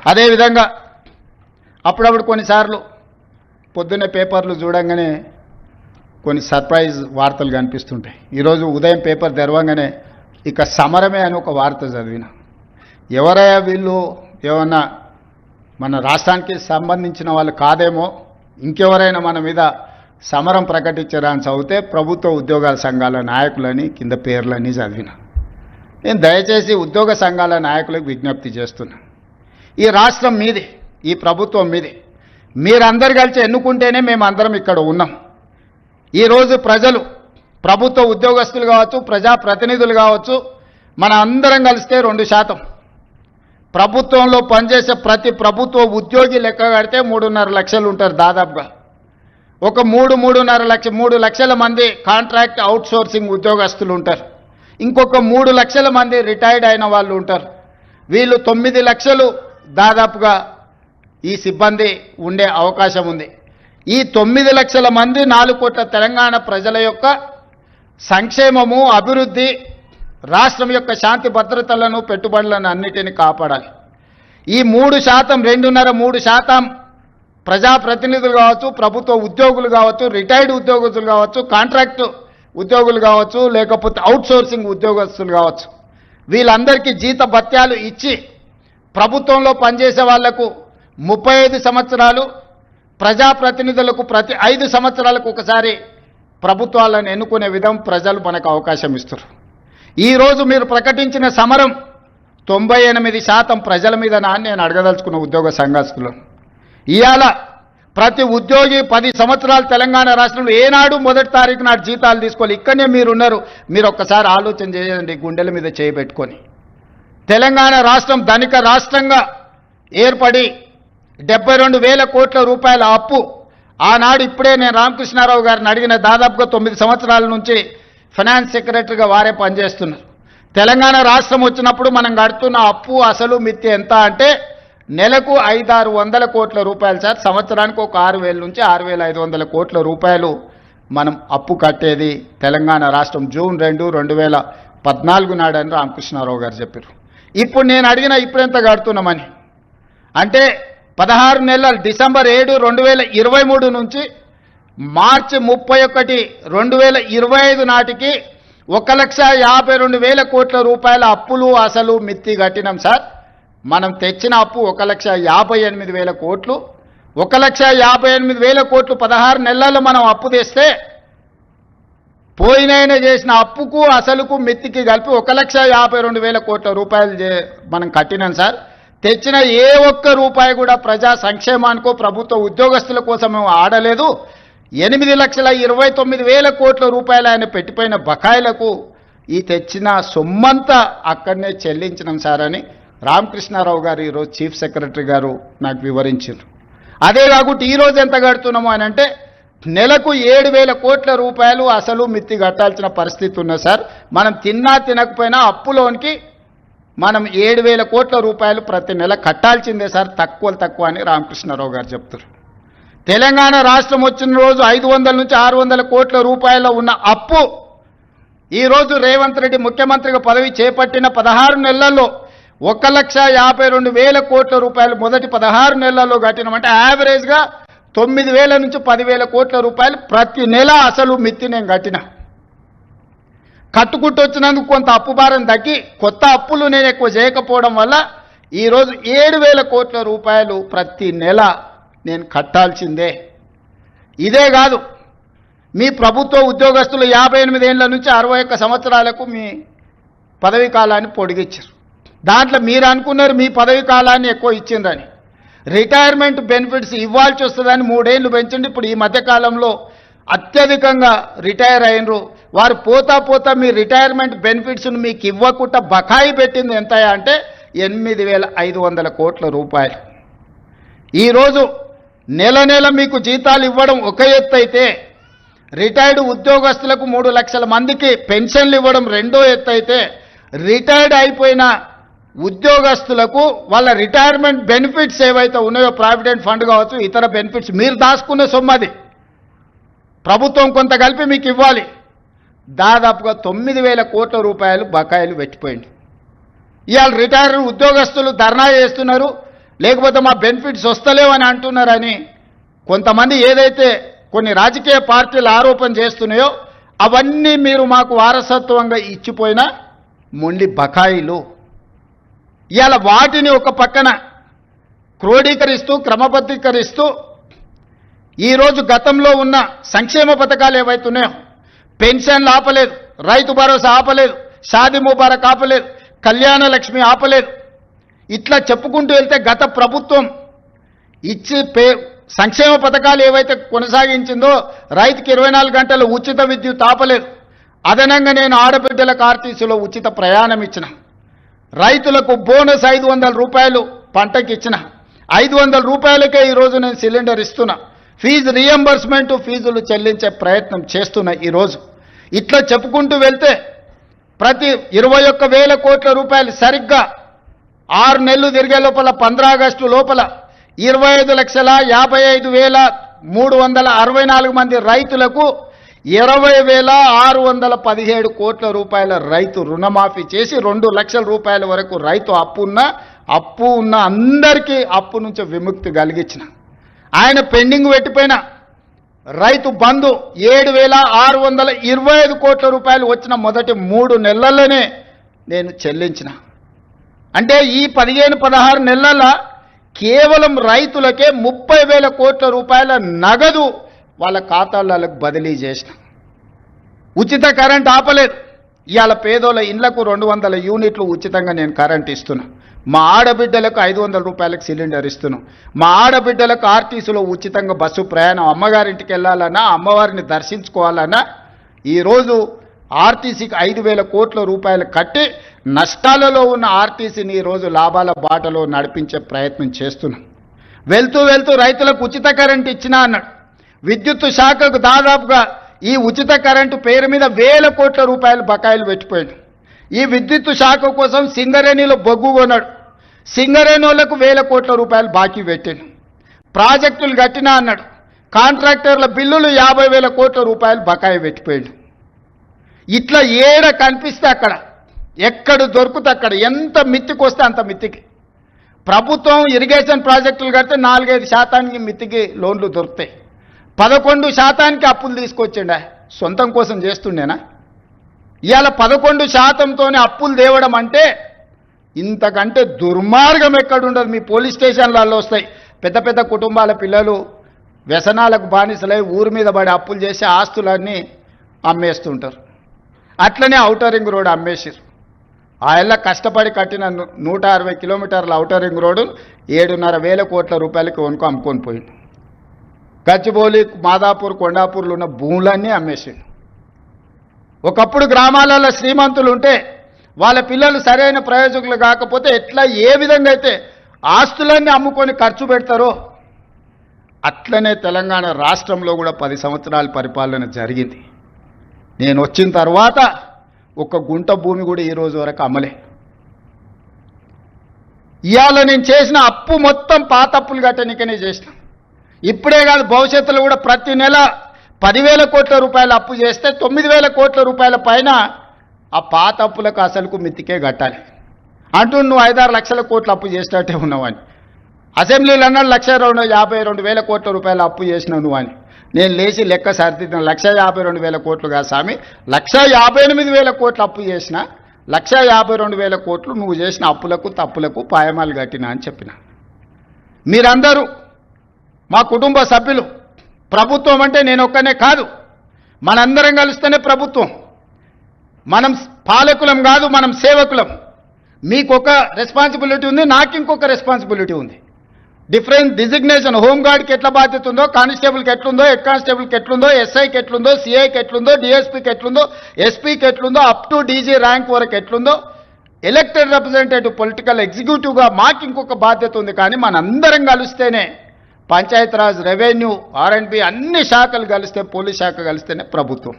అదేవిధంగా అప్పుడప్పుడు కొన్నిసార్లు పొద్దున్నే పేపర్లు చూడంగానే కొన్ని సర్ప్రైజ్ వార్తలు కనిపిస్తుంటాయి. ఈరోజు ఉదయం పేపర్ తెరవంగానే ఇక సమరమే అని ఒక వార్త చదివిన. ఎవరయ్యా వీళ్ళు, ఏమన్నా మన రాష్ట్రానికి సంబంధించిన వాళ్ళు కాదేమో, ఇంకెవరైనా మన మీద సమరం ప్రకటించారా అని చదివితే ప్రభుత్వ ఉద్యోగాల సంఘాల నాయకులని కింద పేర్లని చదివిన. నేను దయచేసి ఉద్యోగ సంఘాల నాయకులకు విజ్ఞప్తి చేస్తున్నా, ఈ రాష్ట్రం మీది, ఈ ప్రభుత్వం మీది, మీరందరు కలిసి ఎన్నుకుంటేనే మేమందరం ఇక్కడ ఉన్నాం. ఈరోజు ప్రజలు, ప్రభుత్వ ఉద్యోగస్తులు కావచ్చు, ప్రజాప్రతినిధులు కావచ్చు, మన అందరం కలిస్తే 2%, ప్రభుత్వంలో పనిచేసే ప్రతి ప్రభుత్వ ఉద్యోగి లెక్క కడితే 3.5 లక్షలు ఉంటారు దాదాపుగా. ఒక 3 లక్షల మంది కాంట్రాక్ట్ అవుట్సోర్సింగ్ ఉద్యోగస్తులు ఉంటారు. ఇంకొక 3 లక్షల మంది రిటైర్డ్ అయిన వాళ్ళు ఉంటారు. వీళ్ళు 9 లక్షలు దాదాపుగా ఈ సిబ్బంది ఉండే అవకాశం ఉంది. ఈ 9 లక్షల మంది 4 కోట్ల తెలంగాణ ప్రజల యొక్క సంక్షేమము, అభివృద్ధి, రాష్ట్రం యొక్క శాంతి భద్రతలను, పెట్టుబడులను అన్నిటిని కాపాడాలి. ఈ 3%, 2.5-3% ప్రజాప్రతినిధులు కావచ్చు, ప్రభుత్వ ఉద్యోగులు కావచ్చు, రిటైర్డ్ ఉద్యోగస్తులు కావచ్చు, కాంట్రాక్ట్ ఉద్యోగులు కావచ్చు, లేకపోతే అవుట్సోర్సింగ్ ఉద్యోగస్తులు కావచ్చు, వీళ్ళందరికీ జీత భత్యాలు ఇచ్చి ప్రభుత్వంలో పనిచేసే వాళ్లకు 35 సంవత్సరాలు, ప్రజాప్రతినిధులకు ప్రతి 5 సంవత్సరాలకు ఒకసారి ప్రభుత్వాలను ఎన్నుకునే విధం ప్రజలు మనకు అవకాశం ఇస్తారు. ఈరోజు మీరు ప్రకటించిన సమరం 98% ప్రజల మీద నేను అడగదలుచుకున్న ఉద్యోగ సంఘస్థులు. ఇవాళ ప్రతి ఉద్యోగి 10 సంవత్సరాలు తెలంగాణ రాష్ట్రంలో ఏనాడు 1వ తారీఖు నాడు జీతాలు తీసుకోవాలి. ఇక్కడనే మీరున్నారు. మీరు ఒక్కసారి ఆలోచన చేయండి, గుండెల మీద చేయబెట్టుకొని. తెలంగాణ రాష్ట్రం ధనిక రాష్ట్రంగా ఏర్పడి 72,000 కోట్ల రూపాయల అప్పు ఆనాడు, ఇప్పుడే నేను రామకృష్ణారావు గారిని అడిగిన, దాదాపుగా 9 సంవత్సరాల నుంచి ఫైనాన్స్ సెక్రటరీగా వారే పనిచేస్తున్నారు. తెలంగాణ రాష్ట్రం వచ్చినప్పుడు మనం కడుతున్న అప్పు అసలు మిత్తి ఎంత అంటే నెలకు 500-600 కోట్ల రూపాయలు సార్. సంవత్సరానికి ఒక 6,000 నుంచి 6,500 కోట్ల రూపాయలు మనం అప్పు కట్టేది తెలంగాణ రాష్ట్రం. జూన్ 2, 2014 నాడు అని రామకృష్ణారావు గారు చెప్పారు. ఇప్పుడు నేను అడిగిన ఇప్పుడెంత కడుతున్నామని అంటే 16 నెలలు, డిసెంబర్ 7, 2023 నుంచి మార్చి 31, 2025 నాటికి 1,52,000 కోట్ల రూపాయల అప్పులు అసలు మిత్తి కట్టినాం సార్. మనం తెచ్చిన అప్పు 1,58,000 కోట్లు. 1,58,000 కోట్లు 16 నెలల్లో మనం అప్పు తెస్తే పోయినైనా చేసిన అప్పుకు అసలుకు మిత్తికి కలిపి 1,52,000 కోట్ల రూపాయలు మనం కట్టినాం సార్. తెచ్చిన ఏ ఒక్క రూపాయి కూడా ప్రజా సంక్షేమానికో, ప్రభుత్వ ఉద్యోగస్తుల కోసం మేము ఆడలేదు. 8,29,000 కోట్ల రూపాయలు ఆయన పెట్టిపోయిన బకాయిలకు ఈ తెచ్చిన సొమ్మంతా అక్కడనే చెల్లించినాం సార్ అని రామకృష్ణారావు గారు ఈరోజు చీఫ్ సెక్రటరీ గారు నాకు వివరించారు. అదే కాకుండా ఈరోజు ఎంత కడుతున్నాము అని అంటే నెలకు 7,000 కోట్ల రూపాయలు అసలు మిత్తి కట్టాల్సిన పరిస్థితి ఉన్నది సార్. మనం తిన్నా తినకపోయినా అప్పులోనికి మనం 7,000 కోట్ల రూపాయలు ప్రతి నెల కట్టాల్సిందే సార్, తక్కువ అని రామకృష్ణారావు గారు చెప్తారు. తెలంగాణ రాష్ట్రం వచ్చిన రోజు 500 నుంచి 600 కోట్ల రూపాయల ఉన్న అప్పు ఈరోజు రేవంత్ రెడ్డి ముఖ్యమంత్రిగా పదవి చేపట్టిన 16 నెలల్లో 1,52,000 కోట్ల రూపాయలు మొదటి 16 నెలల్లో కట్టినామంటే యావరేజ్గా 9,000 నుంచి 10,000 కోట్ల రూపాయలు ప్రతి నెల అసలు మిత్తి నేను కట్టిన. కట్టుకుంటూ వచ్చినందుకు కొంత అప్పు భారం తగ్గి కొత్త అప్పులు నేను ఎక్కువ చేయకపోవడం వల్ల ఈరోజు 7,000 కోట్ల రూపాయలు ప్రతి నెల నేను కట్టాల్సిందే. ఇదే కాదు, మీ ప్రభుత్వ ఉద్యోగస్తులు 58 ఏళ్ల నుంచి 61 సంవత్సరాలకు మీ పదవీ కాలాన్ని పొడిగించారు. దాంట్లో మీరు అనుకున్నారు మీ పదవీ కాలాన్ని ఎక్కువ ఇచ్చిందని. రిటైర్మెంట్ బెనిఫిట్స్ ఇవ్వాల్సి వస్తుందని 3 ఏళ్ళు పెంచండి. ఇప్పుడు ఈ మధ్యకాలంలో అత్యధికంగా రిటైర్ అయినరు వారు పోతా మీ రిటైర్మెంట్ బెనిఫిట్స్ను మీకు ఇవ్వకుండా బకాయి పెట్టింది ఎంత అంటే 8,500 కోట్ల రూపాయలు. ఈరోజు నెల మీకు జీతాలు ఇవ్వడం ఒక ఎత్తు అయితే రిటైర్డ్ ఉద్యోగస్తులకు 3 లక్షల మందికి పెన్షన్లు ఇవ్వడం రెండో ఎత్తు అయితే రిటైర్డ్ అయిపోయిన ఉద్యోగస్తులకు వాళ్ళ రిటైర్మెంట్ బెనిఫిట్స్ ఏవైతే ఉన్నాయో ప్రావిడెంట్ ఫండ్ కావచ్చు, ఇతర బెనిఫిట్స్ మీరు దాచుకునే సొమ్మది ప్రభుత్వం కొంత కలిపి మీకు ఇవ్వాలి. దాదాపుగా 9,000 కోట్ల రూపాయలు బకాయిలు పెట్టిపోయింది. ఇవాళ రిటైర్డ్ ఉద్యోగస్తులు ధర్నా చేస్తున్నారు. లేకపోతే మా బెనిఫిట్స్ వస్తలేవని అంటున్నారని కొంతమంది ఏదైతే కొన్ని రాజకీయ పార్టీలు ఆరోపణ చేస్తున్నాయో అవన్నీ మీరు మాకు వారసత్వంగా ఇచ్చిపోయిన మొండి బకాయిలు. ఇవాళ వాటిని ఒక పక్కన క్రోడీకరిస్తూ క్రమబద్ధీకరిస్తూ ఈరోజు గతంలో ఉన్న సంక్షేమ పథకాలు ఏవైతున్నాయో పెన్షన్లు ఆపలేదు, రైతు భరోసా ఆపలేదు, షాదీ ముబారక్ ఆపలేదు, కళ్యాణ లక్ష్మి ఆపలేదు. ఇట్లా చెప్పుకుంటూ వెళ్తే గత ప్రభుత్వం ఇచ్చి సంక్షేమ పథకాలు ఏవైతే కొనసాగించిందో రైతుకి 24 గంటలు ఉచిత విద్యుత్ ఆపలేదు. అదనంగా నేను ఆడబిడ్డలకు ఆర్టీసీలో ఉచిత ప్రయాణం ఇచ్చిన, రైతులకు బోనస్ 500 రూపాయలు పంటకి ఇచ్చిన, 500 రూపాయలకే ఈరోజు నేను సిలిండర్ ఇస్తున్నా. ఫీజు రియంబర్స్మెంట్ ఫీజులు చెల్లించే ప్రయత్నం చేస్తున్నా ఈరోజు. ఇట్లా చెప్పుకుంటూ వెళ్తే ప్రతి 21,000 కోట్ల రూపాయలు సరిగ్గా 6 నెలలు తిరిగే లోపల 15 ఆగస్టు లోపల 25,55,364 మంది రైతులకు 20,617 కోట్ల రూపాయల రైతు రుణమాఫీ చేసి 2 లక్షల రూపాయల వరకు రైతు అప్పు ఉన్న అందరికీ అప్పు నుంచి విముక్తి కలిగించిన. ఆయన పెండింగ్ పెట్టిపోయిన రైతు బంధు 7,625 కోట్ల రూపాయలు వచ్చిన మొదటి 3 నెలల్లోనే నేను చెల్లించిన. అంటే ఈ 15-16 నెలల కేవలం రైతులకే 30,000 కోట్ల రూపాయల నగదు వాళ్ళ ఖాతాలకు బదిలీ చేసిన. ఉచిత కరెంట్ ఆపలేదు. ఇవాళ పేదోళ్ళ ఇళ్లకు 200 యూనిట్లు ఉచితంగా నేను కరెంట్ ఇస్తున్నా. మా ఆడబిడ్డలకు 500 రూపాయలకు సిలిండర్ ఇస్తున్నాం. మా ఆడబిడ్డలకు ఆర్టీసీలో ఉచితంగా బస్సు ప్రయాణం, అమ్మగారింటికి వెళ్ళాలన్నా అమ్మవారిని దర్శించుకోవాలన్నా ఈరోజు ఆర్టీసీకి 5,000 కోట్ల రూపాయలు కట్టి నష్టాలలో ఉన్న ఆర్టీసీని ఈరోజు లాభాల బాటలో నడిపించే ప్రయత్నం చేస్తున్నాం. వెళ్తూ రైతులకు ఉచిత కరెంట్ ఇచ్చినా అన్నాడు. విద్యుత్ శాఖకు దాదాపుగా ఈ ఉచిత కరెంటు పేరు మీద 1,000 కోట్ల రూపాయలు బకాయిలు పెట్టిపోయాడు. ఈ విద్యుత్ శాఖ కోసం సింగరేణిలో బొగ్గు కొన్నాడు. సింగరేణులకు 1,000 కోట్ల రూపాయలు బాకీ పెట్టాడు. ప్రాజెక్టులు కట్టినా అన్నాడు. కాంట్రాక్టర్ల బిల్లులు 50,000 కోట్ల రూపాయలు బకాయి పెట్టిపోయాడు. ఇట్లా ఏడ కనిపిస్తే అక్కడ, ఎక్కడ దొరుకుతే అక్కడ, ఎంత మిత్తికి వస్తే అంత మిత్తికి ప్రభుత్వం ఇరిగేషన్ ప్రాజెక్టులు కడితే 4-5% మిత్తికి లోన్లు దొరుకుతాయి. 11% అప్పులు తీసుకొచ్చిండా, సొంతం కోసం చేస్తుండేనా? ఇవాళ 11%తోనే అప్పులు తేవడం అంటే ఇంతకంటే దుర్మార్గం ఎక్కడుండదు. మీ పోలీస్ స్టేషన్లలో వస్తాయి. పెద్ద పెద్ద కుటుంబాల పిల్లలు వ్యసనాలకు బానిసలై ఊరి మీద పడి అప్పులు చేసి ఆస్తులన్నీ అమ్మేస్తుంటారు. అట్లనే ఔటర్ రింగ్ రోడ్ అమ్మేసారు. ఆయల్ల కష్టపడి కట్టిన 160 కిలోమీటర్ల ఔటర్ రింగ్ రోడ్డు 7,500 కోట్ల రూపాయలకి అమ్ముకొని పోయింది. గచ్చిబౌలి, మాదాపూర్, కొండాపూర్లు ఉన్న భూములన్నీ అమ్మేసిండు. ఒకప్పుడు గ్రామాలలో శ్రీమంతులు ఉంటే వాళ్ళ పిల్లలు సరైన ప్రయోజకులు కాకపోతే ఎట్లా ఏ విధంగా అయితే ఆస్తులన్నీ అమ్ముకొని ఖర్చు పెడతారో అట్లనే తెలంగాణ రాష్ట్రంలో కూడా 10 సంవత్సరాల పరిపాలన జరిగింది. నేను వచ్చిన తర్వాత ఒక గుంట భూమి కూడా ఈ రోజు వరకు అమ్మలే. ఇవాళ నేను చేసిన అప్పు మొత్తం పాత అప్పులు కట్టనికనే చేసిన. ఇప్పుడే కాదు, భవిష్యత్తులో కూడా ప్రతి నెల 10,000 కోట్ల రూపాయలు అప్పు చేస్తే 9,000 కోట్ల రూపాయల పైన ఆ పాత అప్పులకు అసలుకు మిత్తికే కట్టాలి అంటూ నువ్వు 5-6 లక్షల కోట్ల అప్పు చేసినట్టే ఉన్నావని. అసెంబ్లీలో అన్నాడు 1,52,000 కోట్ల రూపాయలు అప్పు చేసినావు నువ్వు అని. నేను లేచి లెక్క సరిదిద్దాను. 1,52,000 కోట్లు కాదు స్వామి, 1,58,000 కోట్లు అప్పు చేసిన. 1,52,000 కోట్లు నువ్వు చేసిన అప్పులకు తప్పులకు పాయమాలు కట్టినా అని చెప్పిన. మీరందరూ మా కుటుంబ సభ్యులు. ప్రభుత్వం అంటే నేను ఒక్కనే కాదు, మనందరం కలిస్తేనే ప్రభుత్వం. మనం పాలకులం కాదు, మనం సేవకులం. మీకు ఒక రెస్పాన్సిబిలిటీ ఉంది, నాకు ఇంకొక రెస్పాన్సిబిలిటీ ఉంది. Different designation. హోంగార్డ్కి ఎట్లా బాధ్యత ఉందో, కానిస్టేబుల్కి ఎట్లుందో, హెడ్ కానిస్టేబుల్కి ఎట్లుందో, ఎస్ఐకి ఎట్లుందో, సిఐకి ఎట్లుందో, డిఎస్పీకి ఎట్లుందో, ఎస్పీకి ఎట్లుందో, అప్ టు డీజీ ర్యాంక్ వరకు ఎట్లుందో, ఎలక్టెడ్ రిప్రజెంటేటివ్ పొలిటికల్ ఎగ్జిక్యూటివ్గా మాకు ఇంకొక బాధ్యత ఉంది. కానీ మనందరం కలిస్తేనే పంచాయతీరాజ్, రెవెన్యూ, R&B అన్ని శాఖలు కలిస్తే, పోలీస్ శాఖ కలిస్తేనే ప్రభుత్వం.